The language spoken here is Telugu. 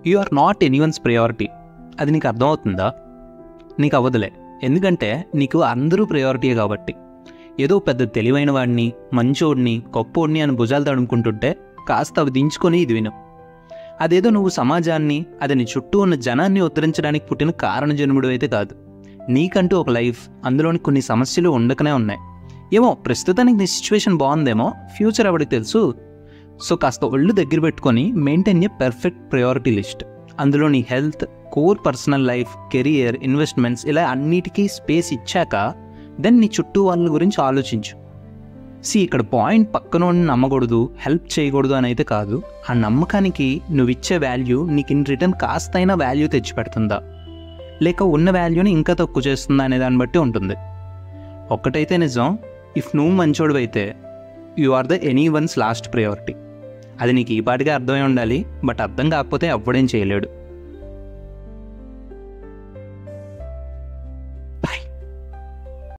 You are not anyone's priority. అది నీకు అర్థమవుతుందా? నీకు అవ్వదులే. ఎందుకంటే నీకు అందరూ ప్రయారిటీయే కాబట్టి. ఏదో పెద్ద తెలివైన వాడిని, మంచోడిని, గొప్పోడిని అని భుజాలు తడుముకుంటుంటే కాస్త అవి దించుకొని ఇది విను. అదేదో నువ్వు సమాజాన్ని, అది నీ చుట్టూ ఉన్న జనాన్ని ఉద్ధరించడానికి పుట్టిన కారణజన్ముడు అయితే కాదు. నీకంటూ ఒక లైఫ్, అందులోని కొన్ని సమస్యలు ఉండకనే ఉన్నాయి. ఏమో ప్రస్తుతానికి నీ సిచ్యువేషన్ బాగుందేమో, ఫ్యూచర్ ఎవరికి తెలుసు. సో కాస్త ఒళ్ళు దగ్గర పెట్టుకొని maintain a perfect priority list. అందులో నీ health, core personal life, career, investments ఇలా అన్నిటికీ స్పేస్ ఇచ్చాక దెన్ నీ చుట్టూ వాళ్ళ గురించి ఆలోచించు. ఇక్కడ పాయింట్ పక్కనోడిని నమ్మకూడదు, హెల్ప్ చేయకూడదు అని అయితే కాదు. ఆ నమ్మకానికి నువ్వు ఇచ్చే వాల్యూ నీకు ఇన్ రిటర్న్ కాస్తైనా వాల్యూ తెచ్చిపెడుతుందా, లేక ఉన్న వాల్యూని ఇంకా తక్కువ చేస్తుందా అనే దాన్ని బట్టి ఉంటుంది. ఒక్కటైతే నిజం, ఇఫ్ నువ్వు మంచోడు అయితే you are the anyone's last priority. అది నీకు ఈ పాటిగా అర్థమై ఉండాలి. బట్ అర్థం కాకపోతే ఎవ్వడేం చేయలేడు.